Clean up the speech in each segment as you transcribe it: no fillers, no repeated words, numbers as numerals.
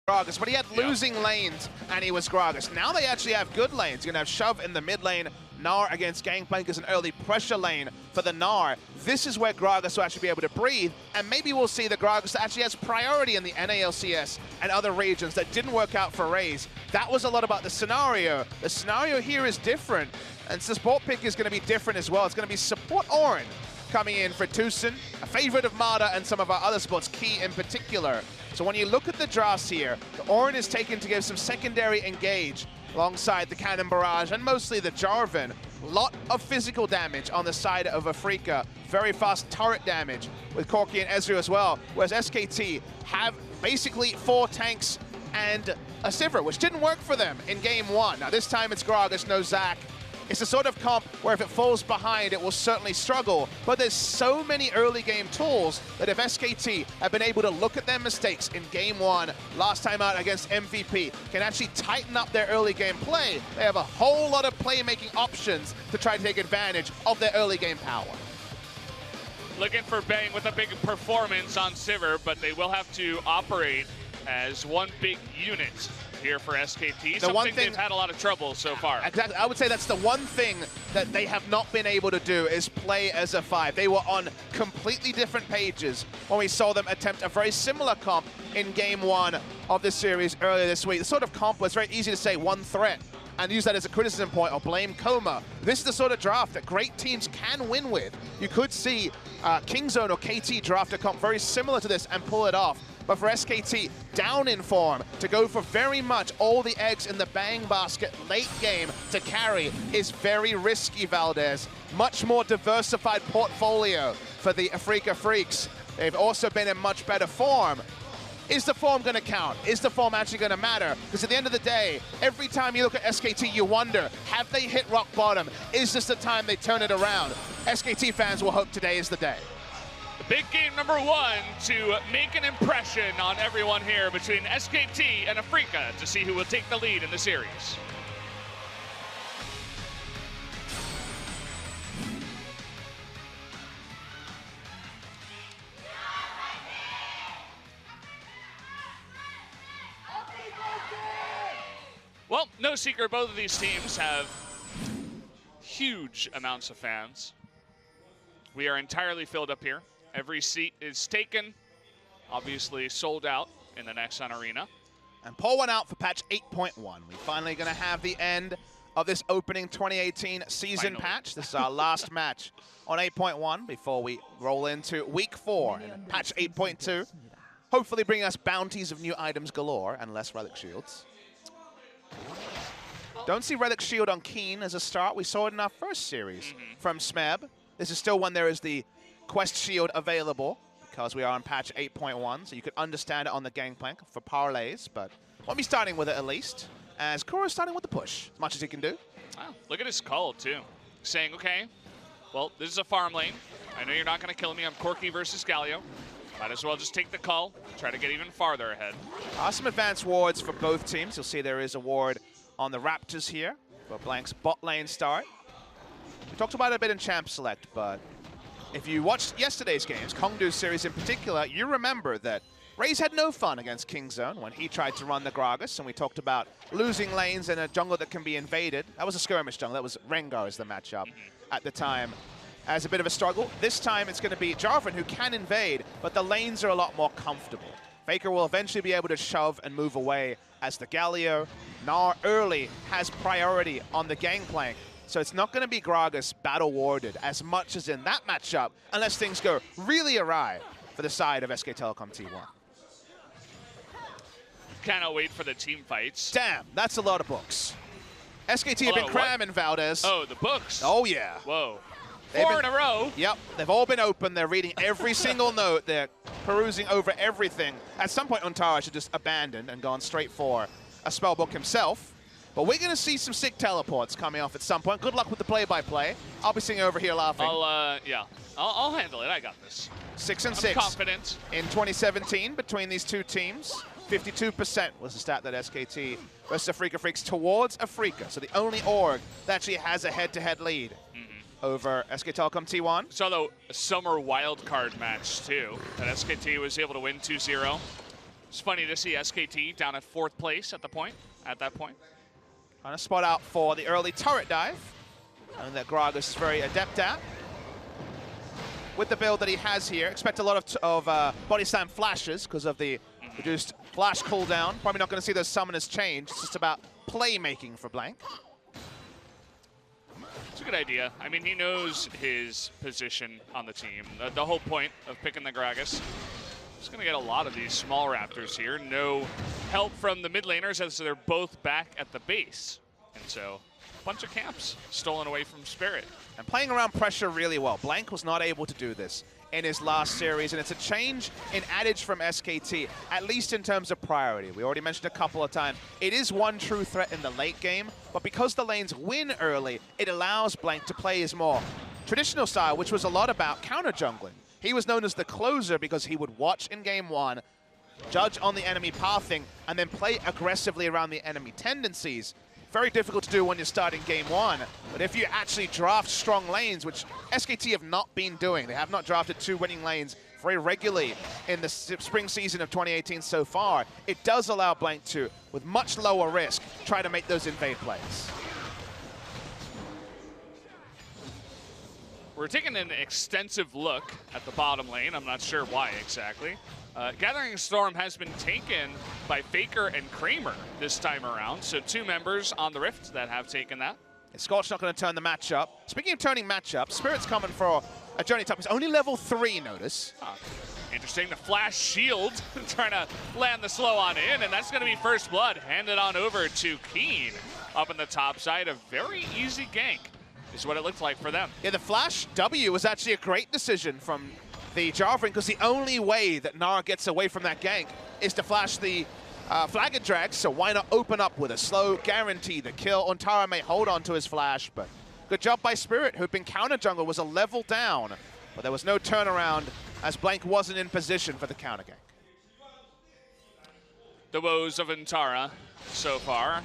Gragas, but he had losing lanes and he was Gragas. Now they actually have good lanes. You're going to have Shove in the mid lane. Gnar against Gangplank is an early pressure lane for the Gnar. This is where Gragas will actually be able to breathe, and maybe we'll see the Gragas that actually has priority in the NALCS and other regions that didn't work out for Raze. That was a lot about the scenario. The scenario here is different, and support pick is going to be different as well. It's going to be support Orin coming in for Tucson, a favorite of Mada and some of our other spots, Key in particular. So when you look at the drafts here, the Orin is taken to give some secondary engage alongside the Cannon Barrage and mostly the Jarvan. Lot of physical damage on the side of Afreeca. Very fast turret damage with Corki and Ezreal as well. Whereas SKT have basically 4 tanks and a Sivir, which didn't work for them in game 1. Now this time it's Gragas, no Zac. It's the sort of comp where if it falls behind, it will certainly struggle. But there's so many early game tools that if SKT have been able to look at their mistakes in game 1, last time out against MVP, can actually tighten up their early game play, they have a whole lot of playmaking options to try to take advantage of their early game power. Looking for Bang with a big performance on Sivir, but they will have to operate as one big unit here for SKT. The one thing they've had a lot of trouble so far. Exactly. I would say that's the one thing that they have not been able to do is play as a 5. They were on completely different pages when we saw them attempt a very similar comp in game 1 of this series earlier this week. The sort of comp was very easy to say one threat and use that as a criticism point or blame Coma. This is the sort of draft that great teams can win with. You could see Kingzone or KT draft a comp very similar to this and pull it off. But for SKT, down in form, to go for very much all the eggs in the Bang basket late game to carry is very risky, Valdez. Much more diversified portfolio for the Afreeca Freecs. They've also been in much better form. Is the form going to count? Is the form actually going to matter? Because at the end of the day, every time you look at SKT, you wonder, have they hit rock bottom? Is this the time they turn it around? SKT fans will hope today is the day. Big game number 1 to make an impression on everyone here between SKT and Afreeca to see who will take the lead in the series. Well, no secret, both of these teams have huge amounts of fans. We are entirely filled up here. Every seat is taken, obviously sold out in the Nexon Arena. And pour one out for patch 8.1. We're finally going to have the end of this opening 2018 season patch. This is our last match on 8.1 before we roll into week 4 and patch 8.2. Hopefully bring us bounties of new items galore and less relic shields. Don't see relic shield on Keen as a start. We saw it in our first series from Smeb. This is still when there is the quest shield available because we are on patch 8.1, so you could understand it on the Gangplank for parlays, but won't be starting with it at least, as Kura's starting with the push, as much as he can do. Wow, look at his call, too. Saying, okay, well, this is a farm lane. I know you're not going to kill me. I'm Corki versus Galio. Might as well just take the call, try to get even farther ahead. Some advanced wards for both teams. You'll see there is a ward on the Raptors here for Blank's bot lane start. We talked about it a bit in Champ Select, but if you watched yesterday's games, Kongdu's series in particular, you remember that Raze had no fun against Kingzone when he tried to run the Gragas, and we talked about losing lanes in a jungle that can be invaded. That was a skirmish jungle. That was Rengar as the matchup at the time as a bit of a struggle. This time it's going to be Jarvan who can invade, but the lanes are a lot more comfortable. Faker will eventually be able to shove and move away as the Galio. Gnar early has priority on the Gangplank. So it's not going to be Gragas battle warded as much as in that matchup, unless things go really awry for the side of SK Telecom T1. Cannot wait for the team fights. Damn, that's a lot of books. SKT have been cramming, Valdez. Oh, the books. Oh, yeah. Whoa. 4 in a row. Yep, they've all been open. They're reading every single note. They're perusing over everything. At some point, Untara should just abandon and gone straight for a spellbook himself. But we're going to see some sick teleports coming off at some point. Good luck with the play-by-play. I'll be sitting over here laughing. I'll handle it. I got this. 6 and I'm 6. Confident. In 2017 between these two teams. 52% was the stat that SKT versus Afreeca Freecs towards Afreeca. So the only org that actually has a head-to-head lead over SK Telecom T1. Saw the summer wildcard match, too, that SKT was able to win 2-0. It's funny to see SKT down at 4th place at that point. Trying to spot out for the early turret dive, and that Gragas is very adept at. With the build that he has here, expect a lot of body slam flashes because of the reduced flash cooldown. Probably not going to see those summoners change. It's just about playmaking for Blank. It's a good idea. I mean, he knows his position on the team. The whole point of picking the Gragas. He's going to get a lot of these small Raptors here. No help from the mid laners as they're both back at the base. And so, a bunch of camps stolen away from Spirit. And playing around pressure really well. Blank was not able to do this in his last series, and it's a change in adage from SKT, at least in terms of priority. We already mentioned a couple of times. It is one true threat in the late game, but because the lanes win early, it allows Blank to play his more traditional style, which was a lot about counter jungling. He was known as the closer because he would watch in game 1, judge on the enemy pathing, and then play aggressively around the enemy tendencies. Very difficult to do when you're starting game 1, but if you actually draft strong lanes, which SKT have not been doing, they have not drafted 2 winning lanes very regularly in the spring season of 2018 so far, it does allow Blank to, with much lower risk, try to make those invade plays. We're taking an extensive look at the bottom lane. I'm not sure why exactly. Gathering Storm has been taken by Faker and Kramer this time around. So 2 members on the Rift that have taken that. And Scorch not going to turn the matchup. Speaking of turning matchup, Spirit's coming for a journey top. He's only level 3, notice. Interesting, the flash shield trying to land the slow on in, and that's going to be first blood. Handed on over to Keen up in the top side. A very easy gank is what it looked like for them. Yeah, the flash W was actually a great decision from the Jarvan, because the only way that Nara gets away from that gank is to flash the flag and drag, so why not open up with a slow guarantee the kill? Untara may hold on to his flash, but good job by Spirit, who'd been counter jungle, was a level down, but there was no turnaround as Blank wasn't in position for the counter gank. The woes of Untara so far.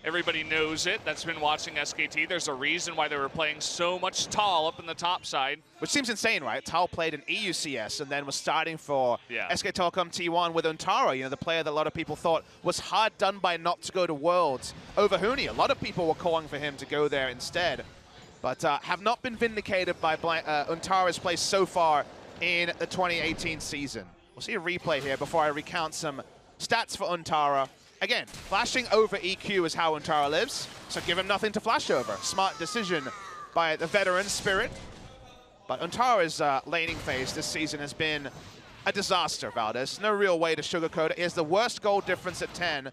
Everybody knows it that's been watching SKT. There's a reason why they were playing so much Tal up in the top side. Which seems insane, right? Tal played in EUCS and then was starting for SK Telecom T1 with Untara, you know, the player that a lot of people thought was hard done by not to go to Worlds over Huni. A lot of people were calling for him to go there instead, but have not been vindicated by Untara's play so far in the 2018 season. We'll see a replay here before I recount some stats for Untara. Again, flashing over EQ is how Untara lives, so give him nothing to flash over. Smart decision by the veteran Spirit. But Untara's laning phase this season has been a disaster, Valdez. No real way to sugarcoat it. He has the worst goal difference at 10.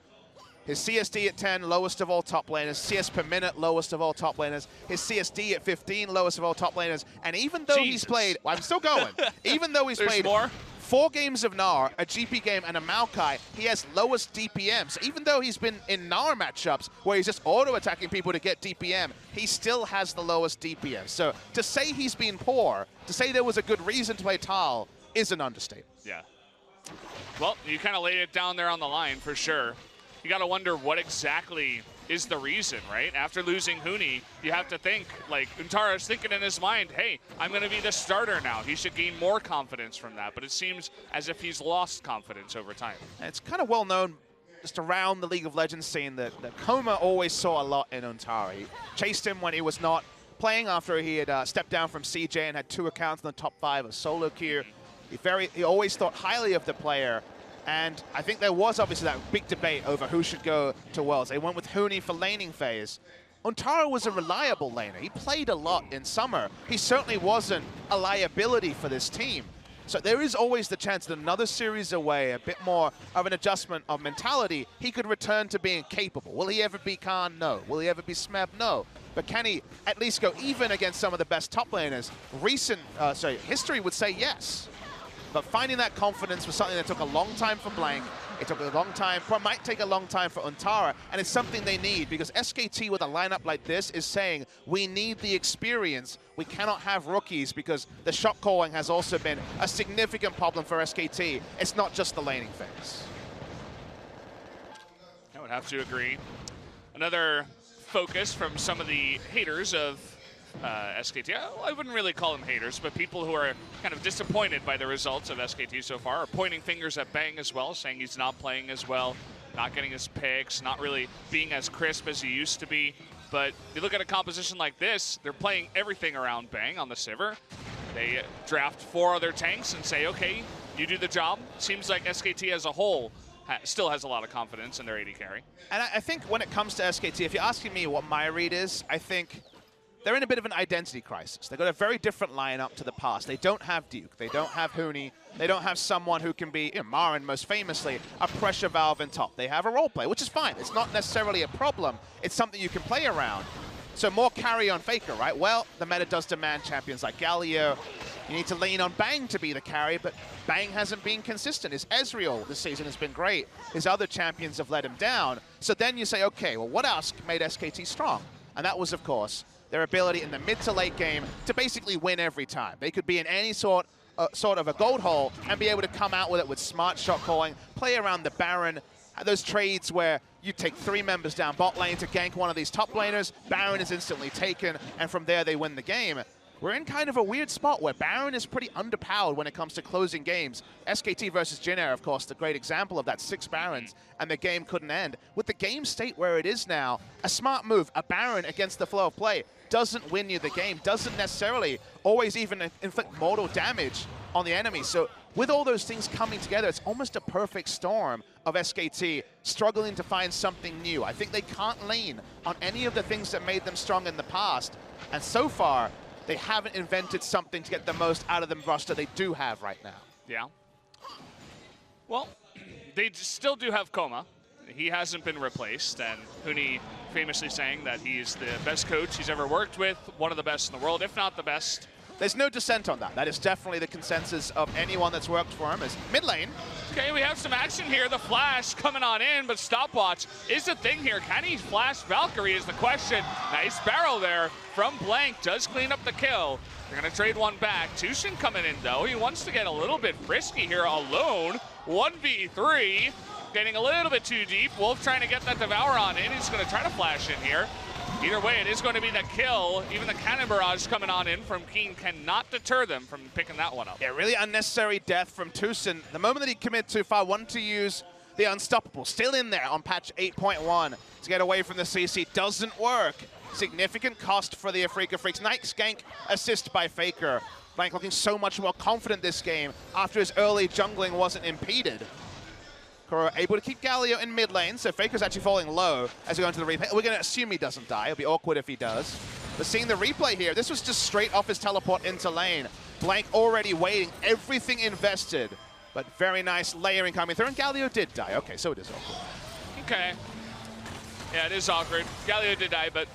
His CSD at 10, lowest of all top laners. CS per minute, lowest of all top laners. His CSD at 15, lowest of all top laners. And even though he's played, well, I'm still going. Even though he's played more? 4 games of Gnar, a GP game, and a Maokai, he has lowest DPM. So even though he's been in Gnar matchups where he's just auto-attacking people to get DPM, he still has the lowest DPM. So to say he's been poor, to say there was a good reason to play Tal, is an understatement. Yeah. Well, you kind of laid it down there on the line for sure. You got to wonder what exactly is the reason, right? After losing Huni, you have to think, like, Untara's thinking in his mind, hey, I'm going to be the starter now. He should gain more confidence from that. But it seems as if he's lost confidence over time. And it's kind of well known just around the League of Legends scene that Koma always saw a lot in Untara. He chased him when he was not playing after he had stepped down from CJ and had 2 accounts in the top 5 of solo queue. He always thought highly of the player. And I think there was obviously that big debate over who should go to Worlds. They went with Huni for laning phase. Untara was a reliable laner. He played a lot in summer. He certainly wasn't a liability for this team. So there is always the chance that another series away, a bit more of an adjustment of mentality, he could return to being capable. Will he ever be Khan? No. Will he ever be Smeb? No. But can he at least go even against some of the best top laners? History would say yes. But finding that confidence was something that took a long time for Blank. It took a long time, might take a long time for Untara, and it's something they need because SKT with a lineup like this is saying, we need the experience. We cannot have rookies because the shot calling has also been a significant problem for SKT. It's not just the laning phase. I would have to agree. Another focus from some of the haters of SKT. I wouldn't really call them haters, but people who are kind of disappointed by the results of SKT so far are pointing fingers at Bang as well, saying he's not playing as well, not getting his picks, not really being as crisp as he used to be. But you look at a composition like this, they're playing everything around Bang on the Sivir. They draft 4 other tanks and say, okay, you do the job. Seems like SKT as a whole still has a lot of confidence in their AD carry. And I think when it comes to SKT, if you're asking me what my read is, I think they're in a bit of an identity crisis. They've got a very different lineup to the past. They don't have Duke. They don't have Huni. They don't have someone who can be, Marin most famously, a pressure valve in top. They have a role play, which is fine. It's not necessarily a problem. It's something you can play around. So more carry on Faker, right? Well, the meta does demand champions like Galio. You need to lean on Bang to be the carry, but Bang hasn't been consistent. His Ezreal this season has been great. His other champions have let him down. So then you say, okay, well, what else made SKT strong? And that was, of course, their ability in the mid to late game to basically win every time. They could be in any sort of a gold hole and be able to come out with it with smart shot calling, play around the Baron, those trades where you take 3 members down bot lane to gank one of these top laners, Baron is instantly taken, and from there they win the game. We're in kind of a weird spot where Baron is pretty underpowered when it comes to closing games. SKT versus Jin Air, of course, the great example of that, 6 Barons, and the game couldn't end. With the game state where it is now, a smart move, a Baron against the flow of play, doesn't win you the game, doesn't necessarily always even inflict mortal damage on the enemy. So with all those things coming together, it's almost a perfect storm of SKT struggling to find something new. I think they can't lean on any of the things that made them strong in the past. And so far, they haven't invented something to get the most out of the roster they do have right now. Yeah. Well, they still do have Koma. He hasn't been replaced, and Huni famously saying that he's the best coach he's ever worked with, one of the best in the world, if not the best. There's no dissent on that. That is definitely the consensus of anyone that's worked for him is mid lane. Okay, we have some action here. The flash coming on in, but stopwatch is the thing here. Can he flash Valkyrie is the question. Nice barrel there from Blank. Does clean up the kill. They're going to trade one back. Tushin coming in, though. He wants to get a little bit frisky here alone. 1v3. Getting a little bit too deep. Wolf trying to get that Devour on in. He's going to try to flash in here. Either way, it is going to be the kill. Even the cannon barrage coming on in from Keen cannot deter them from picking that one up. Yeah, really unnecessary death from Tushin. The moment that he committed too far, wanted to use the Unstoppable. Still in there on patch 8.1 to get away from the CC. Doesn't work. Significant cost for the Afreeca Freecs. Nice gank assist by Faker. Blank looking so much more confident this game after his early jungling wasn't impeded. Kuro able to keep Galio in mid lane, so Faker's actually falling low as we go into the replay. We're going to assume he doesn't die. It'll be awkward if he does. But seeing the replay here, this was just straight off his teleport into lane. Blank already waiting, everything invested. But very nice layering coming through, and Galio did die. Okay, so it is awkward. Okay. Yeah, it is awkward. Galio did die, but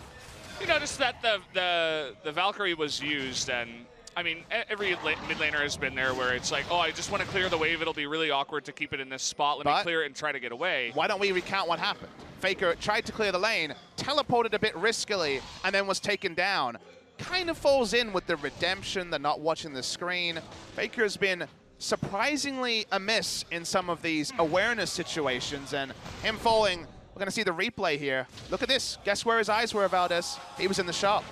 you notice that the Valkyrie was used, and I mean, every mid laner has been there where it's like, oh, I just want to clear the wave. It'll be really awkward to keep it in this spot. Let me clear it and try to get away. Why don't we recount what happened? Faker tried to clear the lane, teleported a bit riskily, and then was taken down. Kind of falls in with the redemption, the not watching the screen. Faker's been surprisingly amiss in some of these awareness situations, and him falling, we're going to see the replay here. Look at this. Guess where his eyes were, Valdez? He was in the shop.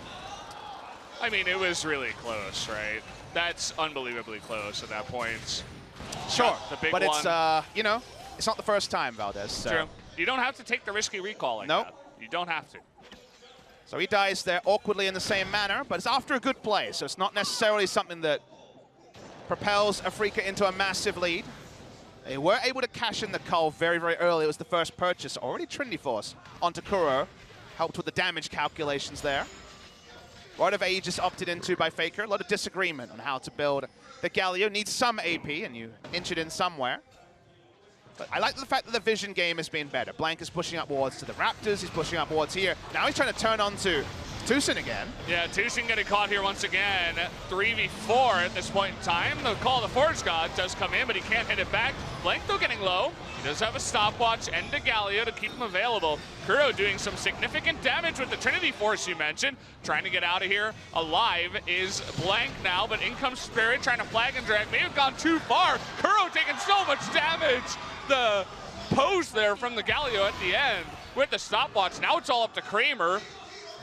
I mean, it was really close, right? That's unbelievably close at that point. Sure, the big but one. It's, you know, it's not the first time, Valdez. So. True. You don't have to take the risky recall like that. You don't have to. So he dies there awkwardly in the same manner, but it's after a good play, so it's not necessarily something that propels Afreeca into a massive lead. They were able to cash in the cull very, very early. It was the first purchase. Already Trinity Force onto Kuro. Helped with the damage calculations there. A lot of Aegis opted into by Faker. A lot of disagreement on how to build the Galio. Needs some AP, and you inch it in somewhere. But I like the fact that the vision game has been better. Blank is pushing up wards to the Raptors. He's pushing up wards here. Now he's trying to turn on to Tushin again. Yeah, Tushin getting caught here once again. 3v4 at this point in time. The call of the Forge God does come in, but he can't hit it back. Blank though getting low. He does have a stopwatch and a Galio to keep him available. Kuro doing some significant damage with the Trinity Force you mentioned. Trying to get out of here alive is Blank now, but in comes Spirit trying to flag and drag. May have gone too far. Kuro taking so much damage. The pose there from the Galio at the end with the stopwatch. Now it's all up to Kramer.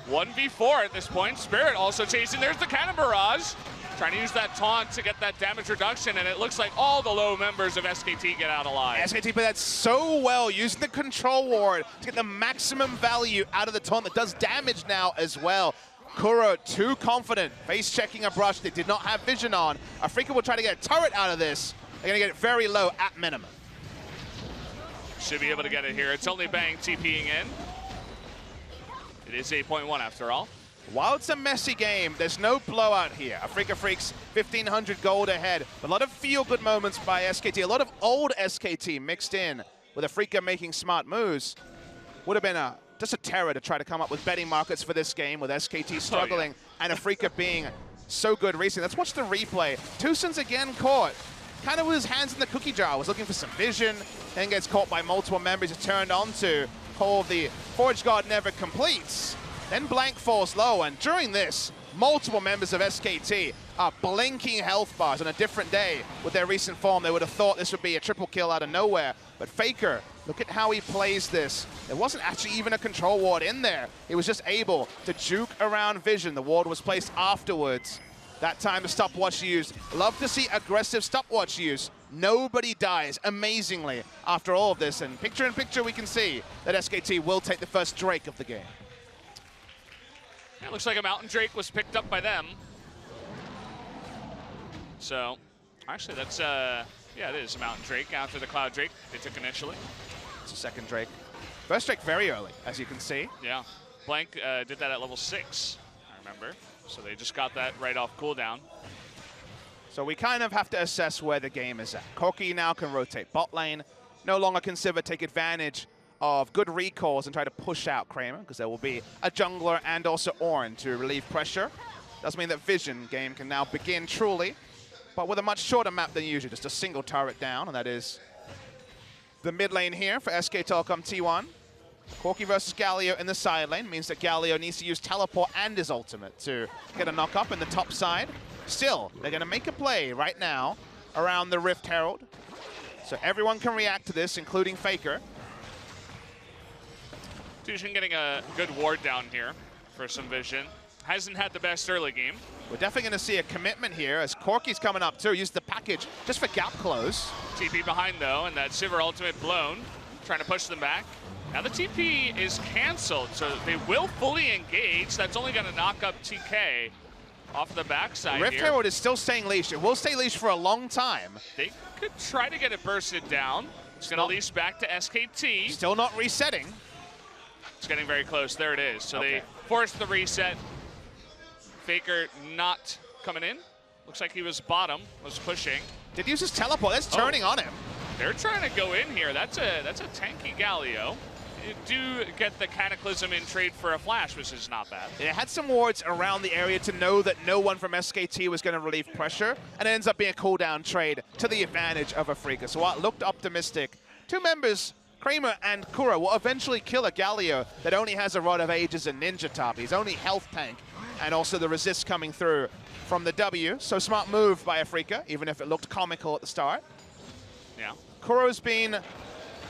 1v4 at this point. Spirit also chasing. There's the Cannon Barrage. Trying to use that taunt to get that damage reduction, and it looks like all the low members of SKT get out alive. SKT played that so well, using the control ward to get the maximum value out of the taunt that does damage now as well. Kuro too confident, face checking a brush they did not have vision on. Afreeca will try to get a turret out of this. They're going to get it very low at minimum. Should be able to get it here. It's only Bang TPing in. It is 8.1 after all. While it's a messy game, there's no blowout here. Afreeca Freecs, 1,500 gold ahead. A lot of feel-good moments by SKT. A lot of old SKT mixed in with Afreeca making smart moves. Would have been just a terror to try to come up with betting markets for this game with SKT struggling and Afreeca being so good recently. Let's watch the replay. Tusen's again caught. Kind of with his hands in the cookie jar. Was looking for some vision, then gets caught by multiple members. He's turned onto. Call of the Forge Guard never completes. Then Blank falls low, and during this, multiple members of SKT are blinking health bars on a different day with their recent form. They would have thought this would be a triple kill out of nowhere. But Faker, look at how he plays this. There wasn't actually even a control ward in there. He was just able to juke around vision. The ward was placed afterwards. That time the stopwatch used. Love to see aggressive stopwatch use. Nobody dies amazingly after all of this. And picture in picture, we can see that SKT will take the first Drake of the game. It looks like a Mountain Drake was picked up by them. So, actually that's, yeah, it is a Mountain Drake after the Cloud Drake they took initially. It's a second Drake. First Drake very early, as you can see. Yeah, Blank did that at level 6, I remember. So they just got that right off cooldown. So we kind of have to assess where the game is at. Corki now can rotate bot lane. No longer can Sivir take advantage of good recalls and try to push out Kramer, because there will be a jungler and also Ornn to relieve pressure. Does mean that Vision game can now begin truly, but with a much shorter map than usual. Just a single turret down, and that is the mid lane here for SK Telecom T1. Corki versus Galio in the side lane means that Galio needs to use teleport and his ultimate to get a knock up in the top side. Still, they're going to make a play right now around the Rift Herald. So everyone can react to this, including Faker. Tusen getting a good ward down here for some vision. Hasn't had the best early game. We're definitely going to see a commitment here as Corki's coming up too. Use the package just for gap close. TP behind though, and that Sivir ultimate blown. Trying to push them back. Now the TP is canceled, so they will fully engage. That's only going to knock up TK off the backside Rift here. Herald is still staying leashed. It will stay leashed for a long time. They could try to get it bursted down. It's going to leash back to SKT. Still not resetting. It's getting very close. There it is. So okay. They forced the reset. Faker not coming in. Looks like he was bottom, was pushing. Did use his teleport. That's turning on him. They're trying to go in here. That's a tanky Galio. You do get the Cataclysm in trade for a flash, which is not bad. It had some wards around the area to know that no one from SKT was going to relieve pressure, and it ends up being a cooldown trade to the advantage of Afreeca. So while it looked optimistic, two members, Kramer and Kuro, will eventually kill a Galio that only has a Rod of Ages and Ninja Top. He's only health tank, and also the resist coming through from the W. So smart move by Afreeca, even if it looked comical at the start. Yeah. Kuro's been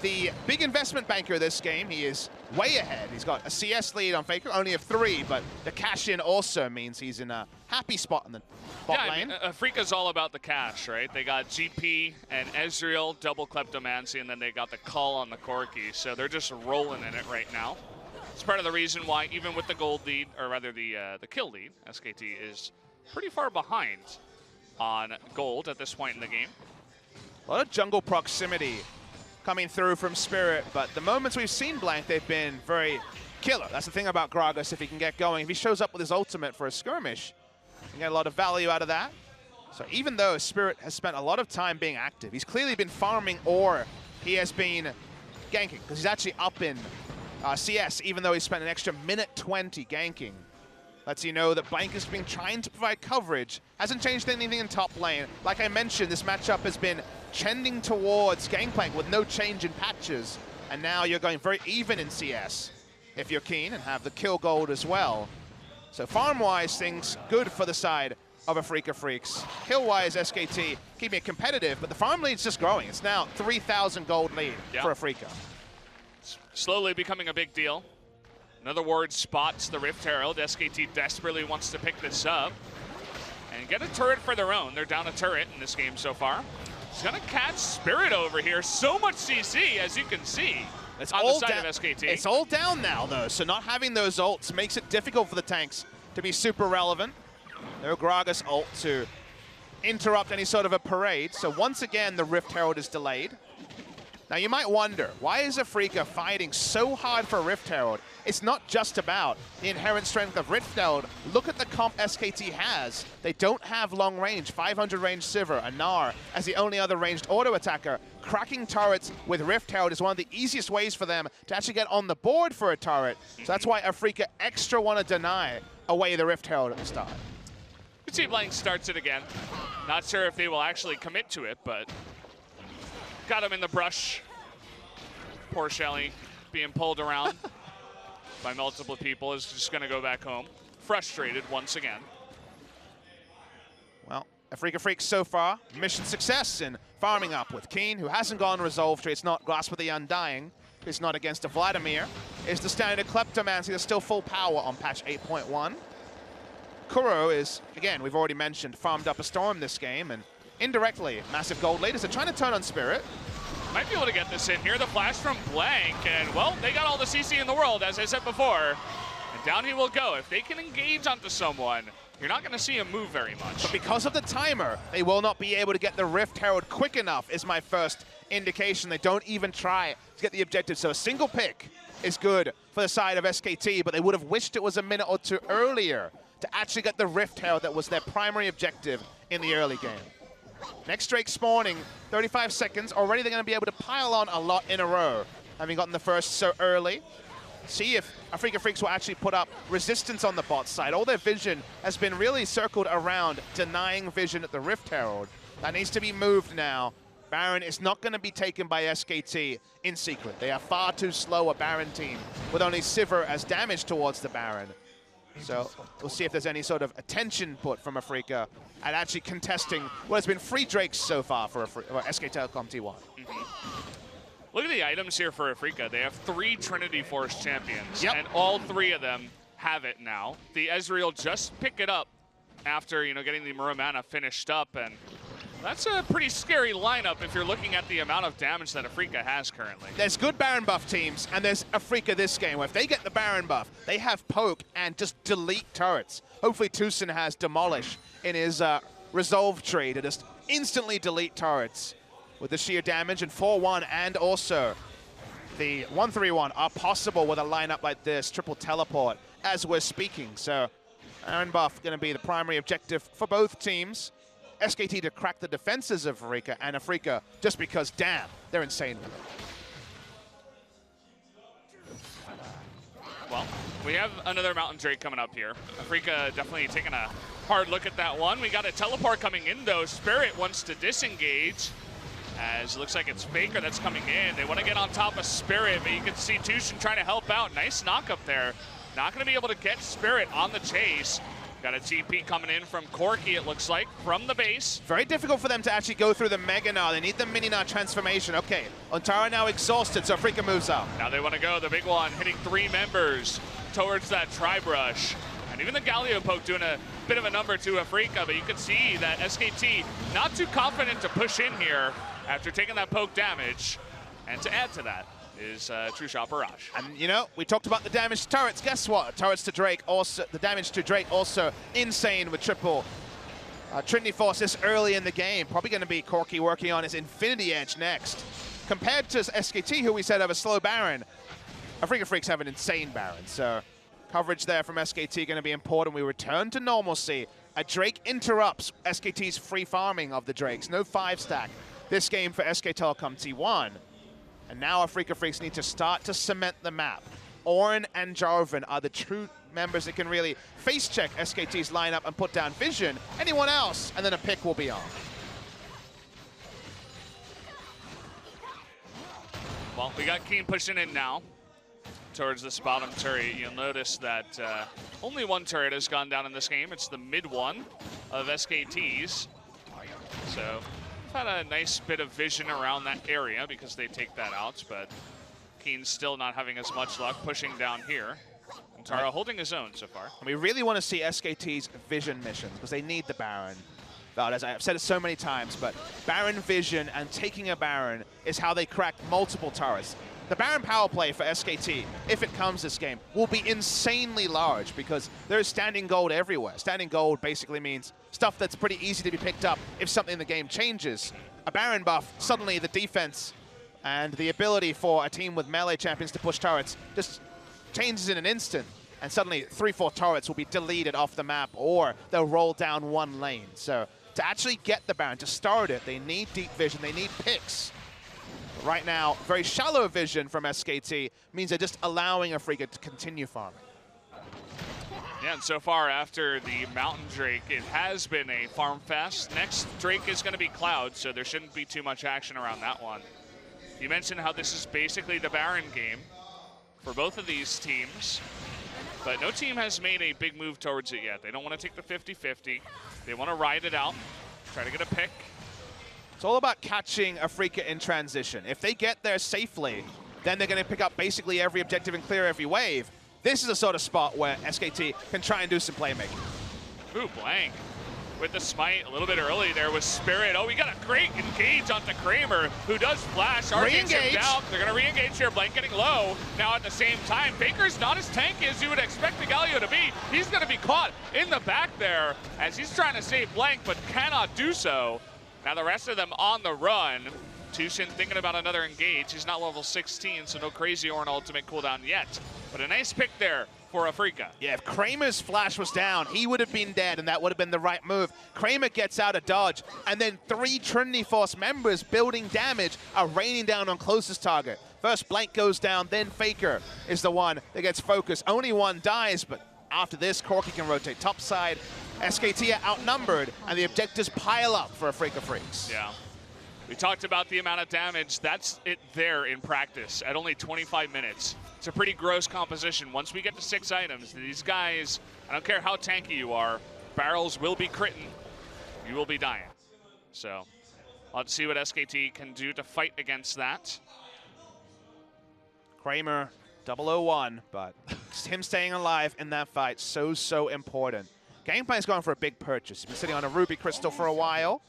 the big investment banker this game. He is way ahead. He's got a CS lead on Faker, only of 3, but the cash in also means he's in a happy spot in the bot lane. I mean, Afreeca's all about the cash, right? They got GP and Ezreal, double Kleptomancy, and then they got the call on the Corki, so they're just rolling in it right now. It's part of the reason why, even with the gold lead, or rather the kill lead, SKT is pretty far behind on gold at this point in the game. A lot of jungle proximity coming through from Spirit, but the moments we've seen Blank, they've been very killer. That's the thing about Gragas. If he can get going, if he shows up with his ultimate for a skirmish, you can get a lot of value out of that. So even though Spirit has spent a lot of time being active, he's clearly been farming, or he has been ganking, because he's actually up in CS, even though he spent an extra minute 20 ganking. Lets you know that Blank has been trying to provide coverage. Hasn't changed anything in top lane. Like I mentioned, this matchup has been trending towards Gangplank with no change in patches. And now you're going very even in CS, if you're keen, and have the kill gold as well. So farm-wise, things good for the side of Afreeca Freecs. Kill-wise, SKT keeping it competitive, but the farm lead's just growing. It's now 3,000 gold lead for Afreeca. It's slowly becoming a big deal. Another ward spots the Rift Herald. SKT desperately wants to pick this up and get a turret for their own. They're down a turret in this game so far. He's gonna catch Spirit over here. So much CC, as you can see, it's on all the side of SKT. It's all down now, though, so not having those ults makes it difficult for the tanks to be super relevant. No Gragas ult to interrupt any sort of a parade, so once again, the Rift Herald is delayed. Now, you might wonder, why is Afreeca fighting so hard for Rift Herald? It's not just about the inherent strength of Rift Herald. Look at the comp SKT has. They don't have long range, 500 range Sivir, and Gnar as the only other ranged auto attacker. Cracking turrets with Rift Herald is one of the easiest ways for them to actually get on the board for a turret. So that's why Afreeca extra want to deny away the Rift Herald at the start. Team Blank starts it again. Not sure if they will actually commit to it, but got him in the brush. Poor Shelly being pulled around by multiple people is just going to go back home. Frustrated once again. Well, Afreeca Freecs so far, mission success in farming up with Keen, who hasn't gone Resolve Tree. It's not Grasp of the Undying. It's not against a Vladimir. It's the standard Kleptomancy that's still full power on patch 8.1. Kuro is, again, we've already mentioned, farmed up a Storm this game, and indirectly, massive gold leaders. They're trying to turn on Spirit. Might be able to get this in here. The flash from Blank, and, well, they got all the CC in the world, as I said before. And down he will go. If they can engage onto someone, you're not going to see him move very much. But because of the timer, they will not be able to get the Rift Herald quick enough, is my first indication. They don't even try to get the objective. So a single pick is good for the side of SKT, but they would have wished it was a minute or two earlier to actually get the Rift Herald that was their primary objective in the early game. Next Drake spawning, 35 seconds. Already they're going to be able to pile on a lot in a row, having gotten the first so early. See if Afreeca Freecs will actually put up resistance on the bot side. All their vision has been really circled around denying vision at the Rift Herald. That needs to be moved now. Baron is not going to be taken by SKT in secret. They are far too slow a Baron team with only Sivir as damage towards the Baron. So we'll see if there's any sort of attention put from Afreeca at actually contesting what has been 3 Drakes so far for SK Telecom T1. Look at the items here for Afreeca. They have 3 Trinity Force champions, Yep. and all 3 of them have it now. The Ezreal just pick it up after, you know, getting the Muramana finished up, and that's a pretty scary lineup if you're looking at the amount of damage that Afreeca has currently. There's good Baron buff teams, and there's Afreeca this game, where if they get the Baron buff, they have poke and just delete turrets. Hopefully Tucson has Demolish in his Resolve tree to just instantly delete turrets with the sheer damage, and 4-1 and also the 1-3-1 are possible with a lineup like this, triple teleport, as we're speaking. So Baron buff going to be the primary objective for both teams. SKT to crack the defenses of Afreeca, and Afreeca just because, damn, they're insane with it. Well, we have another Mountain Drake coming up here. Afreeca definitely taking a hard look at that one. We got a teleport coming in, though. Spirit wants to disengage, as it looks like it's Faker that's coming in. They want to get on top of Spirit, but you can see Tushin trying to help out. Nice knock up there. Not going to be able to get Spirit on the chase. Got a TP coming in from Corki, it looks like, from the base. Very difficult for them to actually go through the Mega Gnar. They need the Mini Gnar transformation. Okay, Ontara now exhausted, so Afreeca moves up. Now they want to go, the big one, hitting 3 members towards that Tri-Brush. And even the Galio poke doing a bit of a number to Afreeca, but you can see that SKT not too confident to push in here after taking that poke damage. And to add to that is True Shot Barrage. And, you know, we talked about the damage to turrets. Guess what? Turrets to Drake also, the damage to Drake also insane with triple Trinity Force this early in the game. Probably going to be Corki working on his Infinity Edge next. Compared to SKT, who we said have a slow Baron, Afreeca Freecs have an insane Baron. So coverage there from SKT going to be important. We return to normalcy. A Drake interrupts SKT's free farming of the Drakes. No 5-stack this game for SK Telecom T1. And now Afreeca Freecs need to start to cement the map. Orin and Jarvan are the true members that can really face-check SKT's lineup and put down vision. Anyone else, and then a pick will be on. Well, we got Keen pushing in now towards this bottom turret. You'll notice that only 1 turret has gone down in this game. It's the mid one of SKT's. So had a nice bit of vision around that area because they take that out, but Keen's still not having as much luck pushing down here. Tara holding his own so far. And we really want to see SKT's vision missions because they need the Baron. But as I've said it so many times, but Baron vision and taking a Baron is how they crack multiple turrets. The Baron power play for SKT, if it comes this game, will be insanely large because there's standing gold everywhere. Standing gold basically means stuff that's pretty easy to be picked up if something in the game changes. A Baron buff, suddenly the defense and the ability for a team with melee champions to push turrets just changes in an instant. And suddenly 3-4 turrets will be deleted off the map or they'll roll down one lane. So to actually get the Baron, to start it, they need deep vision, they need picks. Right now, very shallow vision from SKT means they're just allowing Afreeca to continue farming. Yeah, and so far after the Mountain Drake, it has been a farm fest. Next Drake is going to be Cloud, so there shouldn't be too much action around that one. You mentioned how this is basically the Baron game for both of these teams, but no team has made a big move towards it yet. They don't want to take the 50-50. They want to ride it out, try to get a pick. It's all about catching Afreeca in transition. If they get there safely, then they're going to pick up basically every objective and clear every wave. This is a sort of spot where SKT can try and do some playmaking. Ooh, Blank with the smite a little bit early there with Spirit. Oh, we got a great engage onto Kramer, who does flash. Re-engage him down. They're going to re-engage here. Blank getting low. Now at the same time, Faker's not as tanky as you would expect the Galio to be. He's going to be caught in the back there as he's trying to save Blank, but cannot do so. Now the rest of them on the run. Tushin thinking about another engage. He's not level 16, so no crazy or an ultimate cooldown yet. But a nice pick there for Afreeca. Yeah, if Kramer's flash was down, he would have been dead, and that would have been the right move. Kramer gets out of dodge, and then 3 Trinity Force members building damage are raining down on closest target. First Blank goes down, then Faker is the one that gets focused. Only one dies, but after this, Corki can rotate topside. SKT are outnumbered, and the objectives pile up for Afreeca Freecs. Yeah. We talked about the amount of damage. That's it there in practice at only 25 minutes. It's a pretty gross composition. Once we get to 6 items, these guys, I don't care how tanky you are, barrels will be critting. You will be dying. So let's see what SKT can do to fight against that. Kramer, 001, but him staying alive in that fight, so important. Gameplay's going for a big purchase. He's been sitting on a Ruby Crystal for a while.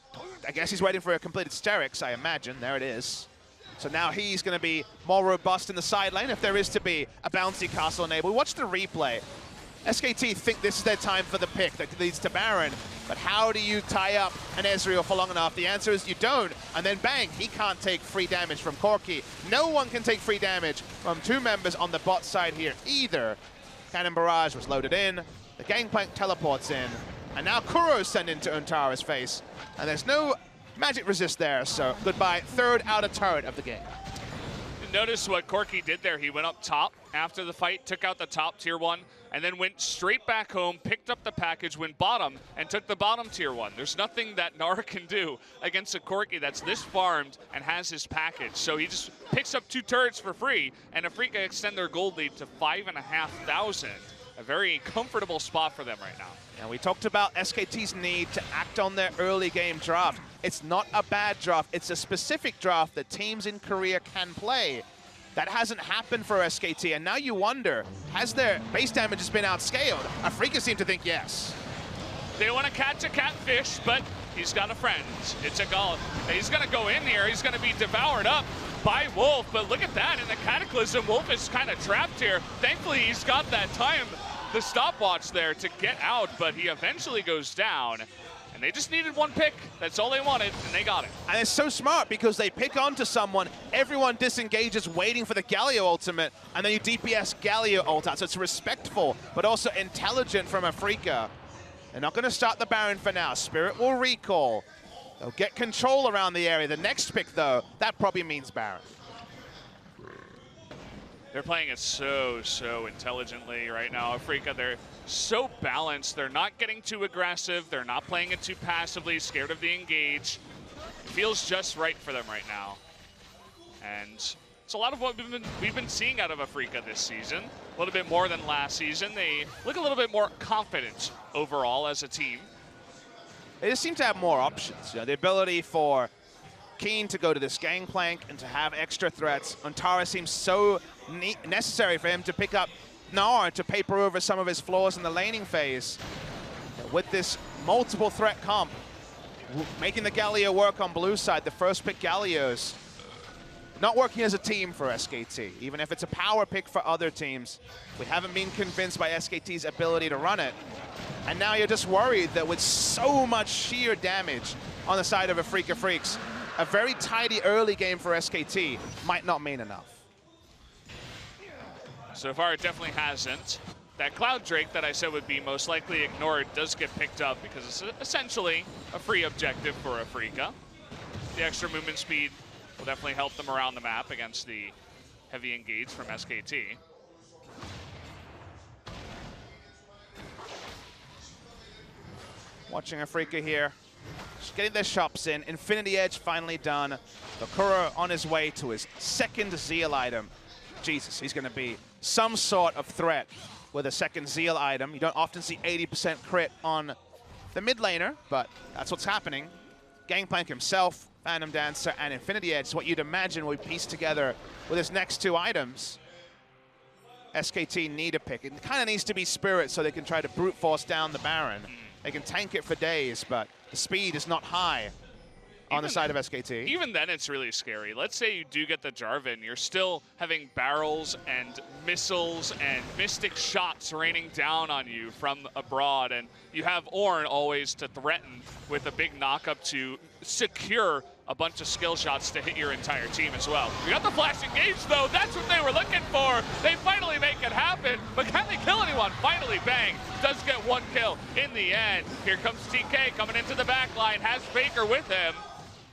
I guess he's waiting for a completed Sterix, I imagine. There it is. So now he's going to be more robust in the side lane if there is to be a bouncy castle enabled. Watch the replay. SKT think this is their time for the pick that leads to Baron. But how do you tie up an Ezreal for long enough? The answer is you don't. And then bang, he can't take free damage from Corki. No one can take free damage from 2 members on the bot side here either. Cannon Barrage was loaded in. The Gangplank teleports in. And now Kuro's sent into Untara's face. And there's no magic resist there, so goodbye. 3rd outer turret of the game. Notice what Corki did there. He went up top after the fight, took out the top tier 1, and then went straight back home, picked up the package, went bottom, and took the bottom tier 1. There's nothing that Nara can do against a Corki that's this farmed and has his package. So he just picks up 2 turrets for free, and Afreeca extend their gold lead to 5,500. A very comfortable spot for them right now. And we talked about SKT's need to act on their early game draft. It's not a bad draft. It's a specific draft that teams in Korea can play. That hasn't happened for SKT, and now you wonder, has their base damage just been outscaled? Afreeca seem to think yes. They want to catch a catfish, but he's got a friend. It's a Gull. He's going to go in here. He's going to be devoured up by Wolf, but look at that. In the Cataclysm, Wolf is kind of trapped here. Thankfully, he's got that time, the stopwatch there to get out, but he eventually goes down. And they just needed 1 pick. That's all they wanted, and they got it. And it's so smart because they pick onto someone, everyone disengages waiting for the Galio ultimate, and then you DPS Galio ult out. So it's respectful, but also intelligent from Afreeca. They're not going to start the Baron for now. Spirit will recall. They'll get control around the area. The next pick, though, that probably means Baron. They're playing it so intelligently right now. Afreeca, they're so balanced. They're not getting too aggressive. They're not playing it too passively, scared of the engage. It feels just right for them right now. And it's a lot of what we've been seeing out of Afreeca this season. A little bit more than last season. They look a little bit more confident overall as a team. They just seem to have more options. You know, the ability for Keen to go to this Gangplank and to have extra threats. Untara seems so necessary for him to pick up Gnar to paper over some of his flaws in the laning phase. With this multiple threat comp, making the Galio work on blue side, the first pick Galios. Not working as a team for SKT, even if it's a power pick for other teams. We haven't been convinced by SKT's ability to run it. And now you're just worried that with so much sheer damage on the side of Afreeca Freecs, a very tidy early game for SKT might not mean enough. So far, it definitely hasn't. That Cloud Drake that I said would be most likely ignored does get picked up because it's essentially a free objective for Afreeca. The extra movement speed will definitely help them around the map against the heavy engage from SKT. Watching Afreeca here, just getting their shops in. Infinity Edge finally done. Bakura on his way to his second Zeal item. Jesus, he's going to be some sort of threat with a second Zeal item. You don't often see 80% crit on the mid laner, but that's what's happening. Gangplank himself, Phantom Dancer, and Infinity Edge is what you'd imagine we piece together with his next two items. SKT need a pick. It kind of needs to be Spirit so they can try to brute force down the Baron. They can tank it for days, but the speed is not high on the side of SKT. Even then, it's really scary. Let's say you do get the Jarvan. You're still having barrels and missiles and mystic shots raining down on you from abroad, and you have Ornn always to threaten with a big knock-up to secure a bunch of skill shots to hit your entire team as well. We got the flash engage, though. That's what they were looking for. They finally make it happen, but can they kill anyone? Finally, bang. Does get one kill in the end. Here comes TK coming into the back line, has Faker with him.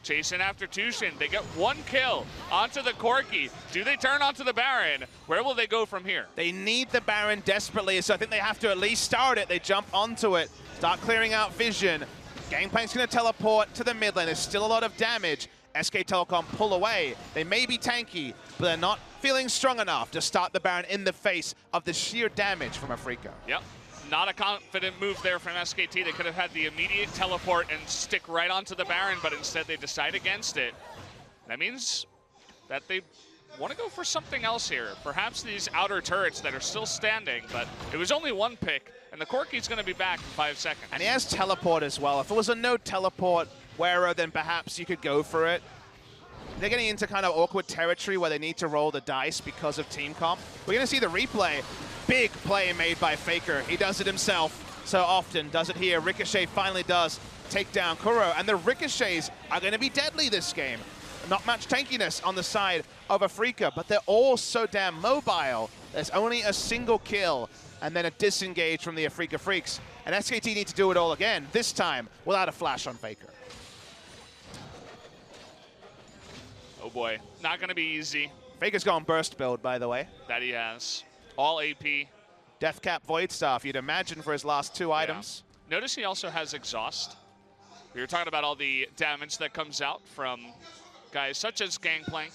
Chasing after Tushin. They get one kill onto the Corki. Do they turn onto the Baron? Where will they go from here? They need the Baron desperately, so I think they have to at least start it. They jump onto it, start clearing out vision. Gangplank's going to teleport to the mid lane. There's still a lot of damage. SK Telecom pull away. They may be tanky, but they're not feeling strong enough to start the Baron in the face of the sheer damage from Afreeca. Yep. Not a confident move there from SKT. They could have had the immediate teleport and stick right onto the Baron, but instead they decide against it. That means that they want to go for something else here. Perhaps these outer turrets that are still standing, but it was only one pick, and the Corki's going to be back in 5 seconds. And he has teleport as well. If it was a no teleport wearer, then perhaps you could go for it. They're getting into kind of awkward territory where they need to roll the dice because of team comp. We're going to see the replay. Big play made by Faker. He does it himself so often. Does it here. Ricochet finally does take down Kuro. And the Ricochets are going to be deadly this game. Not much tankiness on the side of Afreeca, but they're all so damn mobile. There's only a single kill and then a disengage from the Afreeca Freecs. And SKT need to do it all again, this time without a flash on Faker. Oh boy, not going to be easy. Faker's gone burst build, by the way. That he has. All AP. Deathcap Void Staff, you'd imagine, for his last two items. Notice he also has Exhaust. We were talking about all the damage that comes out from guys such as Gangplank,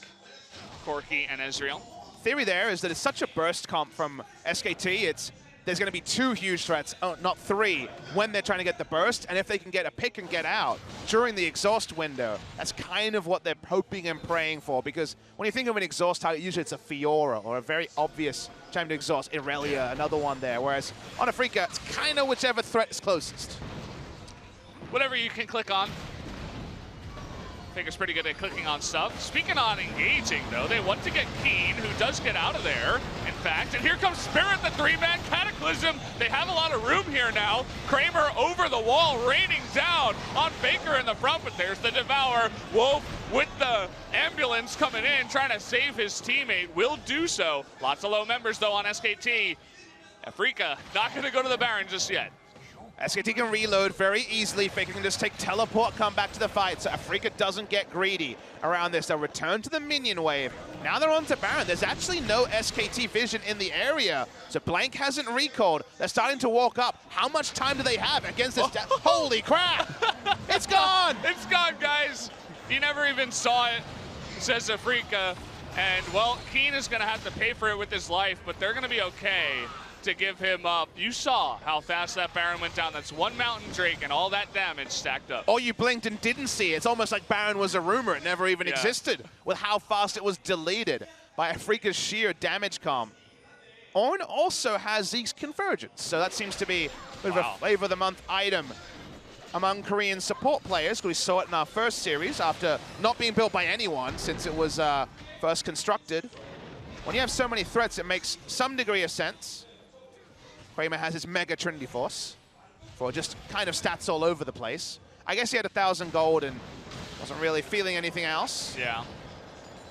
Corki, and Ezreal. Theory there is that it's such a burst comp from SKT, there's going to be two huge threats, not three, when they're trying to get the burst, and if they can get a pick and get out during the exhaust window, that's kind of what they're hoping and praying for, because when you think of an exhaust target, usually it's a Fiora or a very obvious time to exhaust. Irelia, another one there, whereas on Afreeca, it's kind of whichever threat is closest. Whatever you can click on. Faker's pretty good at clicking on stuff. Speaking on engaging, though, they want to get Keen, who does get out of there, in fact. And here comes Spirit, the three-man Cataclysm. They have a lot of room here now. Kramer over the wall, raining down on Faker in the front, but there's the Devour. Wolf with the ambulance coming in, trying to save his teammate. Will do so. Lots of low members, though, on SKT. Afreeca not going to go to the Baron just yet. SKT can reload very easily. Faker can just take teleport, come back to the fight, so Afreeca doesn't get greedy around this. They'll return to the minion wave. Now they're on to Baron. There's actually no SKT vision in the area, so Blank hasn't recalled. They're starting to walk up. How much time do they have against this? Holy crap! It's gone! It's gone, guys. You never even saw it, says Afreeca. And, well, Keen is going to have to pay for it with his life, but they're going to be okay to give him up. You saw how fast that Baron went down. That's one Mountain Drake and all that damage stacked up. Or you blinked and didn't see it. It's almost like Baron was a rumor. It never even existed with how fast it was deleted by Afreeca's sheer damage comp. Ornn also has Zeke's Convergence, so that seems to be a bit of a flavor of the month item among Korean support players. We saw it in our first series after not being built by anyone since it was first constructed. When you have so many threats, it makes some degree of sense. Kramer has his Mega Trinity Force for just kind of stats all over the place. I guess he had 1,000 gold and wasn't really feeling anything else. Yeah.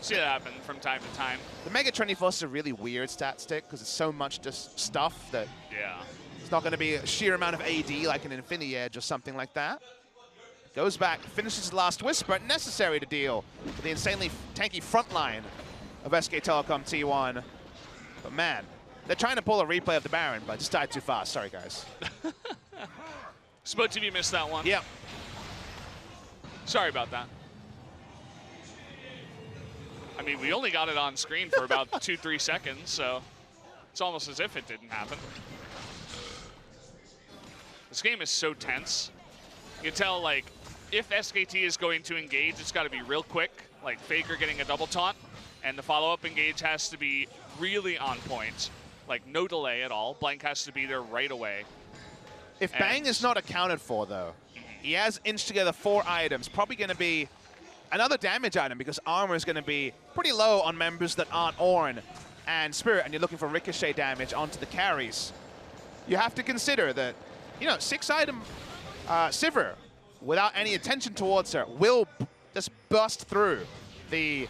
See that happen from time to time. The Mega Trinity Force is a really weird stat stick because it's so much just stuff that it's not going to be a sheer amount of AD like an Infinity Edge or something like that. Goes back, finishes his last Whisper, necessary to deal with the insanely tanky front line of SK Telecom T1. But man, they're trying to pull a replay of the Baron, but just died too fast. Sorry, guys. Spot TV missed that one. Yep. Sorry about that. I mean, we only got it on screen for about 2-3 seconds, so it's almost as if it didn't happen. This game is so tense. You can tell, like, if SKT is going to engage, it's got to be real quick, like Faker getting a double taunt, and the follow-up engage has to be really on point, like no delay at all. Blank has to be there right away. If Bang is not accounted for, though, he has inched together 4 items, probably going to be another damage item because armor is going to be pretty low on members that aren't Ornn and Spirit, and you're looking for ricochet damage onto the carries. You have to consider that, you know, 6-item Sivir, without any attention towards her, will just bust through the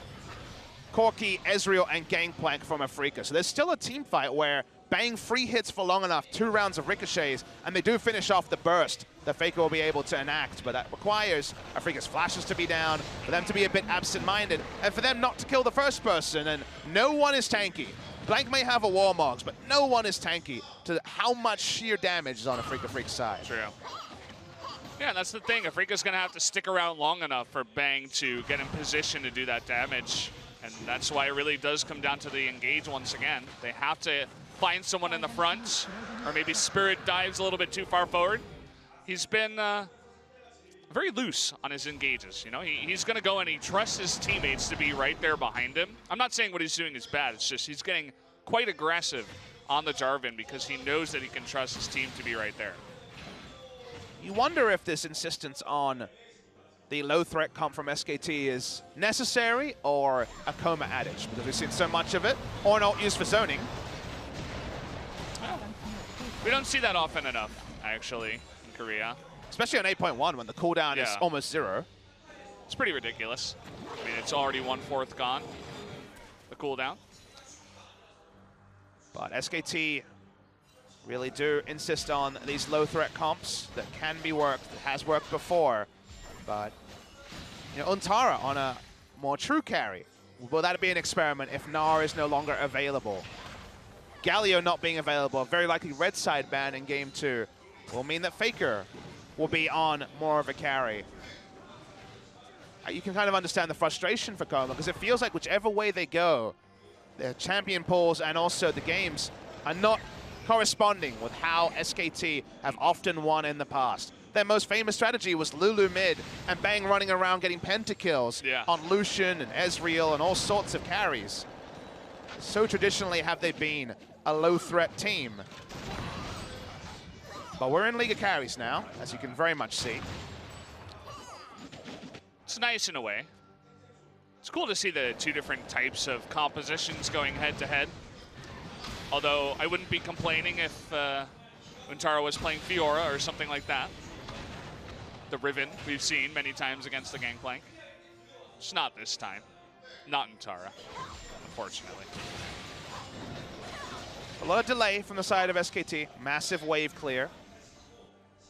Corki, Ezreal, and Gangplank from Afreeca. So there's still a team fight where Bang free hits for long enough, 2 rounds of ricochets, and they do finish off the burst that Faker will be able to enact. But that requires Afreeca's flashes to be down, for them to be a bit absent-minded, and for them not to kill the first person. And no one is tanky. Blank may have a Warmogs, but no one is tanky to how much sheer damage is on Afreeca Freecs' side. True. Yeah, that's the thing. Afreeca's going to have to stick around long enough for Bang to get in position to do that damage. And that's why it really does come down to the engage once again. They have to find someone in the front, or maybe Spirit dives a little bit too far forward. He's been very loose on his engages. You know, he's going to go and he trusts his teammates to be right there behind him. I'm not saying what he's doing is bad. It's just he's getting quite aggressive on the Jarvan because he knows that he can trust his team to be right there. You wonder if this insistence on the low threat comp from SKT is necessary or a coma adage, because we've seen so much of it, or not used for zoning. We don't see that often enough, actually, in Korea. Especially on 8.1 when the cooldown is almost 0. It's pretty ridiculous. I mean, it's already 1/4 gone, the cooldown. But SKT really do insist on these low threat comps that can be worked, that has worked before. But, you know, Untara on a more true carry. Will that be an experiment if Gnar is no longer available? Galio not being available, very likely red side ban in game 2, will mean that Faker will be on more of a carry. You can kind of understand the frustration for Coma, because it feels like whichever way they go, the champion pools and also the games are not corresponding with how SKT have often won in the past. Their most famous strategy was Lulu mid and Bang running around getting pentakills on Lucian and Ezreal and all sorts of carries. So traditionally have they been a low threat team. But we're in League of Carries now, as you can very much see. It's nice in a way. It's cool to see the 2 different types of compositions going head to head. Although I wouldn't be complaining if Untara was playing Fiora or something like that. The Riven we've seen many times against the Gangplank. Just not this time. Not Untara, unfortunately. A lot of delay from the side of SKT. Massive wave clear.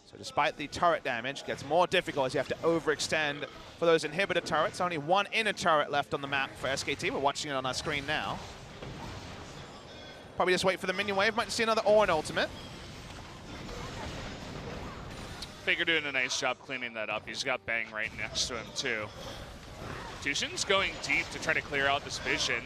So despite the turret damage, it gets more difficult as you have to overextend for those inhibitor turrets. Only 1 inner turret left on the map for SKT. We're watching it on our screen now. Probably just wait for the minion wave. Might see another Ornn ultimate. Faker doing a nice job cleaning that up. He's got Bang right next to him, too. Tushin's going deep to try to clear out this vision.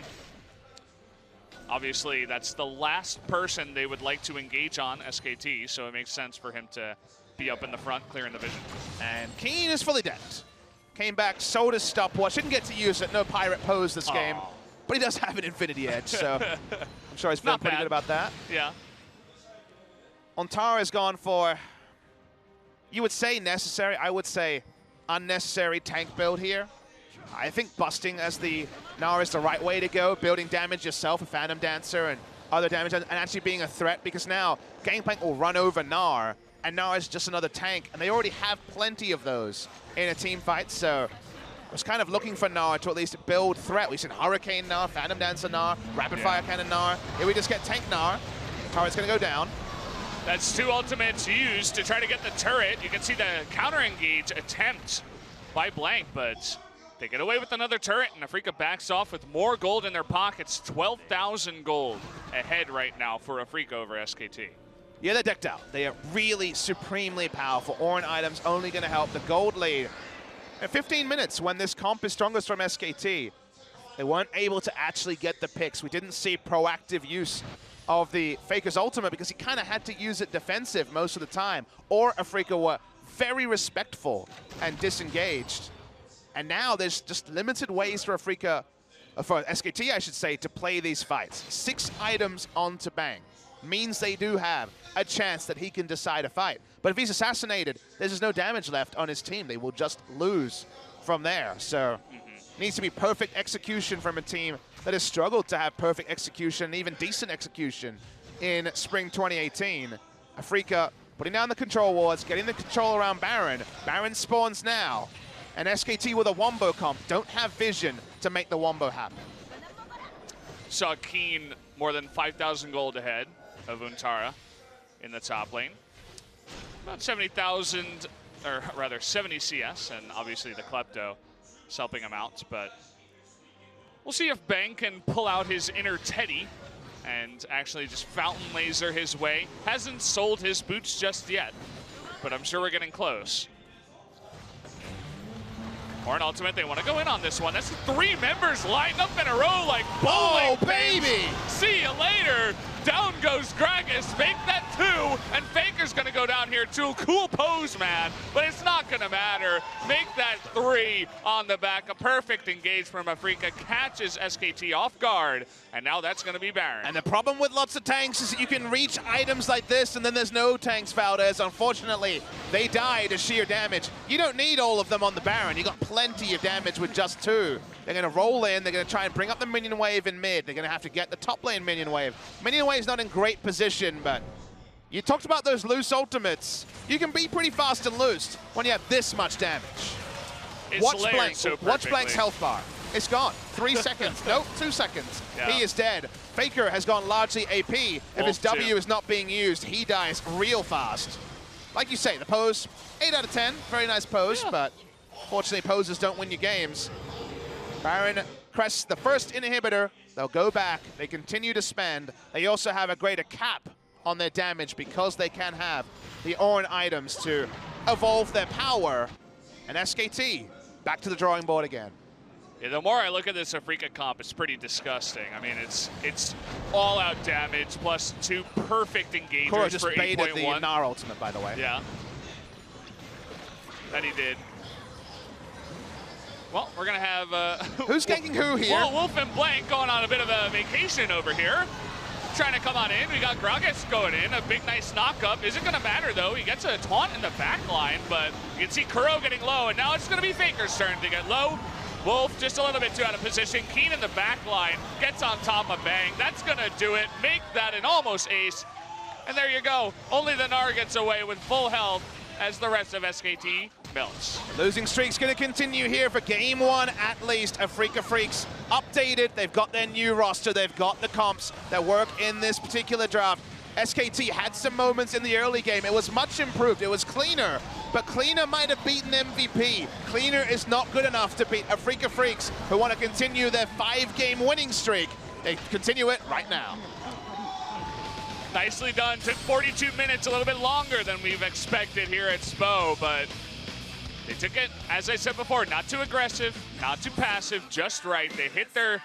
Obviously, that's the last person they would like to engage on, SKT, so it makes sense for him to be up in the front, clearing the vision. And Keen is fully dead. Came back, sold his stopwatch, didn't get to use it, no pirate pose this game. but he does have an Infinity Edge, so I'm sure he's feeling Not pretty bad. good about that. Yeah. Ontara has gone for, you would say necessary, I would say unnecessary tank build here. I think busting as the Gnar is the right way to go, building damage yourself, a Phantom Dancer and other damage, and actually being a threat, because now Gangplank will run over Gnar, and Gnar is just another tank, and they already have plenty of those in a team fight, so I was kind of looking for Gnar to at least build threat. We've seen Hurricane Gnar, Phantom Dancer Gnar, Rapid Fire Cannon Gnar. Here we just get Tank Gnar. Turret's gonna go down. That's 2 ultimates used to try to get the turret. You can see the counter engage attempt by Blank, but they get away with another turret, and Afreeca backs off with more gold in their pockets. 12,000 gold ahead right now for Afreeca over SKT. Yeah, they're decked out. They are really supremely powerful. Orin items only gonna help the gold lead. In 15 minutes, when this comp is strongest from SKT, they weren't able to actually get the picks. We didn't see proactive use of the Faker's ultimate because he kind of had to use it defensive most of the time, or Afreeca were very respectful and disengaged. And now there's just limited ways for Afreeca, for SKT I should say, to play these fights. 6 items onto Bang means they do have a chance that he can decide a fight. But if he's assassinated, there's just no damage left on his team. They will just lose from there. So needs to be perfect execution from a team that has struggled to have perfect execution, even decent execution in spring 2018. Afreeca putting down the control wards, getting the control around Baron. Baron spawns now. And SKT with a wombo comp don't have vision to make the wombo happen. Saw Keen more than 5,000 gold ahead of Untara in the top lane. About 70,000, or rather 70 CS, and obviously the Klepto is helping him out, but we'll see if Bang can pull out his inner Teddy and actually just fountain laser his way. Hasn't sold his boots just yet, but I'm sure we're getting close. Or an ultimate, they want to go in on this one. That's 3 members lined up in a row like bowling. Oh, baby! See you later. Down goes Gragas, make that 2, and Faker's gonna go down here too. Cool pose, man, but it's not gonna matter. Make that 3 on the back. A perfect engage from Afreeca, catches SKT off guard, and now that's gonna be Baron. And the problem with lots of tanks is that you can reach items like this and then there's no tanks, Valdez. Unfortunately, they die to sheer damage. You don't need all of them on the Baron. You got plenty of damage with just 2. They're gonna roll in, they're gonna try and bring up the minion wave in mid. They're gonna have to get the top lane minion wave. Minion wave's not in great position, but you talked about those loose ultimates. You can be pretty fast and loose when you have this much damage. It's Watch layered so perfectly. Watch Blank's health bar. It's gone. 3 seconds. Nope, 2 seconds. Yeah. He is dead. Faker has gone largely AP. If his W is not being used, he dies real fast. Like you say, the pose, 8 out of 10. Very nice pose, but fortunately poses don't win you games. Baron crests the first inhibitor. They'll go back. They continue to spend. They also have a greater cap on their damage because they can have the Orin items to evolve their power. And SKT back to the drawing board again. Yeah, the more I look at this Afreeca comp, it's pretty disgusting. I mean, it's all-out damage plus 2 perfect engagers Kuro just for 8.1. baited the Gnar ultimate, by the way. Yeah. That he did. Well, we're going to have... Who's ganking who here? Wolf and Blank going on a bit of a vacation over here. Trying to come on in. We got Gragas going in. A big, nice knock-up. Isn't going to matter, though. He gets a taunt in the back line, but you can see Kuro getting low, and now it's going to be Faker's turn to get low. Wolf just a little bit too out of position. Keen in the back line. Gets on top of Bang. That's going to do it. Make that an almost ace. And there you go. Only the Gnar gets away with full health as the rest of SKT melts. Losing streak's going to continue here for game 1 at least. Afreeca Freecs updated. They've got their new roster. They've got the comps that work in this particular draft. SKT had some moments in the early game. It was much improved. It was cleaner, but cleaner might have beaten MVP. Cleaner is not good enough to beat Afreeca Freecs, who want to continue their 5-game winning streak. They continue it right now. Nicely done. Took 42 minutes, a little bit longer than we've expected here at SPO, but they took it, as I said before, not too aggressive, not too passive, just right. They hit their